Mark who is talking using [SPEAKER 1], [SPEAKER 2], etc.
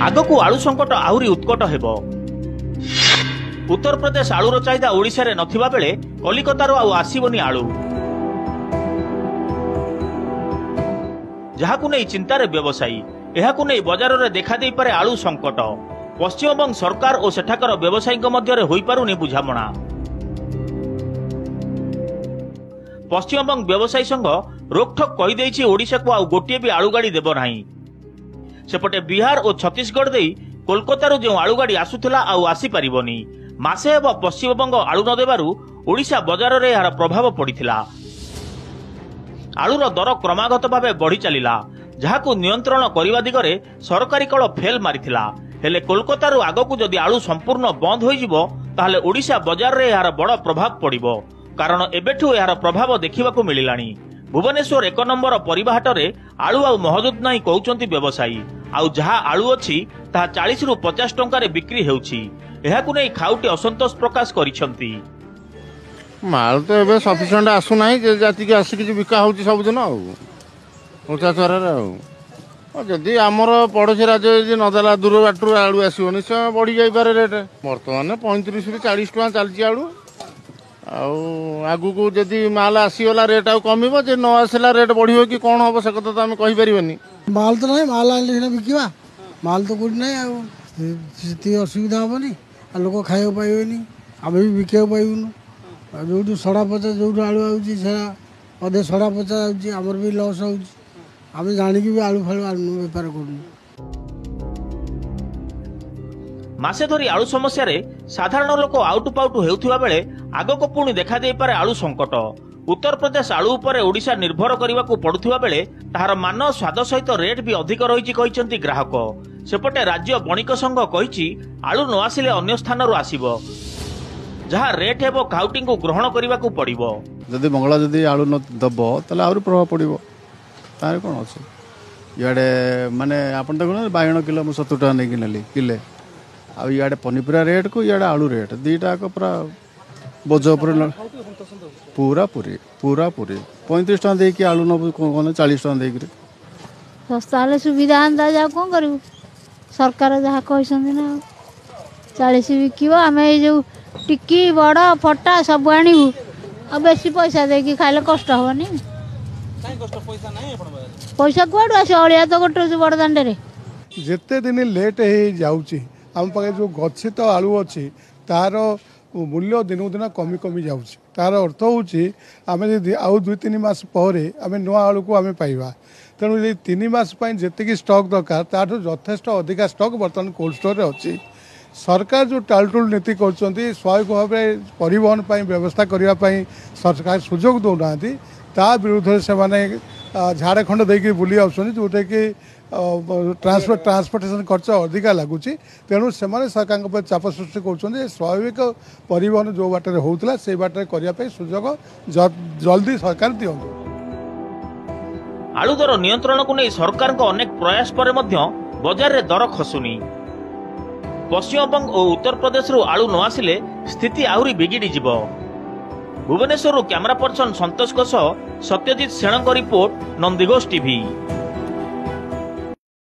[SPEAKER 1] आगकू आलू संकट आहुरी उत्कट हेब। उत्तर प्रदेश आलूर चाहिदा ओडिशा रे नथिबा बेले कलिकतारो आउ आसीबनी आलू, जहाकू नै चिंतारे व्यवसायी। एहाकू नै बजार रे देखा देई पारे आलू संकट। पश्चिमबंग सरकार और सेठाकर व्यवसायीक मध्य रे होई पारुनी बुझामणा। पश्चिमबंग व्यवसायी संघ रोकठोक कही देइछि ओडिशा को आउ गोटिए भी आलू गाड़ी देबो नाही। सेपटे बिहार और छत्तीसगढ़ देई कोलकाता जो आलू गाड़ी आसुथिला आउ आसी पारिबनी। मासे हेब पश्चिमबंग आलू न देबारु ओडिशा बजार रे यार प्रभाव पड़िथिला। आलूर दर क्रमागत भावे बढ़ी चलिला, जहाकू नियंत्रण करने दिगरे सरकारी कल फेल मारिथिला। हेले कोलकाता आगकू जदि आलू संपूर्ण बंद होइजिबो ताहले ओडिशा बजार रे यार बड़ प्रभाव पड़िबो, कारण एबेठू यार प्रभाव देखिबाकू मिलिलानी। भुवनेश्वर 1 नंबर परिबाहाट रे आलू आउ महजूद नाही कहउचंती व्यवसायी। आउ जहा आलू अछि ताहा 40 रु 50 टंका रे बिक्री हेउछि। एहाकू नै खाउटी असंतोष प्रकाश करिसंती।
[SPEAKER 2] माल तो एबे सफिशिएंट आसु नाही, जे जाति के आसी कि बिका होउछि सब दिन आउ उचा चरा रे आउ। जदि हमर पड़ोसी राज्य जे नदेला दूर बाटू आलू आसीबनी से बढ़ी जाई पारे रेट। वर्तमान 35 रु 40 टका चलछि आलू। आगु को जदि माल आसीगला रेट आउ कमिबो, जे न आसला रेट बढ़िबो कि कोन होबो से कथा तो हम कहि परिबनी।
[SPEAKER 3] माल तो नहीं, माल आइले सिना बिकिबा, माल तो कोठी नहीं। आउ सेति असुविधा होबनी, आ लोक खाइयो पाइबेनी, आमे भी बिकियो पाइबुनु। जो सड़ा पचा जो आलू आउची से अधे सड़ा पचा आउची, हमर भी लॉस होउची। आमे जानि कि भी आलू फालू बेपार करू।
[SPEAKER 1] मासे धरी आलू समस्या रे साधारण लोक आउटु पाउटु हेउथिबा बेले आगको पुणी देखा देई पारे आलू संकट। उत्तर प्रदेश आलू उपरे ओडिशा निर्भर करबाकू पड़ुथिबा बेले ताहार मान स्वाद सहित रेट भी अधिक रहिछि कहिसंती ग्राहक। सेपटे राज्य बणिक संघ कहिछि आलू न आसिले अन्य स्थान रु आसीबो, जहा रेट हेबो काउटिंग को ग्रहण करबाकू पड़िबो।
[SPEAKER 4] जदि मंगला जदि आलू न दबो तले आउर प्रभाव पड़िबो। तार कोन अछि याडे माने आपन देखो बायण किलो 70 टका नै किनली किले। आ इे पनीपरिया रेट को इे आलू रेट दीटा पूरा बोझ पूरा पूरी 35 टका दे कि आलू नब 40 टका दे
[SPEAKER 5] सस्ता सुविधा आंदा जा कौन करू। सरकार जहाँ कहते ना 40 बिक आम जो टिकी बड़ फटा सब आणबू आ बेसी पैसा देकी खाइले कष्ट हेनी। पैसा कौड़ आस अलिया तो गोटे बड़ दांडे
[SPEAKER 6] जिते दिन लेट हो जाऊँगी आम पाखे जो गच्छित आलू अच्छी तार मूल्य दिन दिन कमी कमी जाऊँगी। तार अर्थ होची आम आउ 2-3 मास पर आम नुआ आलू को आम पाइबा। तेणु ये 3 मास जी स्टॉक दरकार ताठू यथेष्ट अधिका स्टॉक बर्तमान कोल्ड स्टोर रे अच्छी। सरकार जो टालटुल नीति कर स्वाभाविक भाव परिवहन व्यवस्था करने सरकार सुजोग दौना ता विरुद्ध से झाड़खंड देकी बुली आसुँच जोटा कि ट्रांसपोर्टेशन खर्च अधिका लगुच। तेणु से सरकार चाप सृष्टि कर स्वाभाविक परिवहन जो बाटर होता से बाटर करने सुजोग जल्दी सरकार दिंतु।
[SPEAKER 1] आलू दर नियंत्रण को नहीं सरकार को अनेक प्रयास पर बजार रे दर खसुनी। पश्चिमबंग और उत्तर प्रदेश रु आलू न आसिले स्थिति आहुरी बिगिड़ी जिवो। भुवनेश्वर कैमरा पर्सन संतोष सत्यजित सेणଙ୍କ रिपोर्ट नंदीघोष टीवी।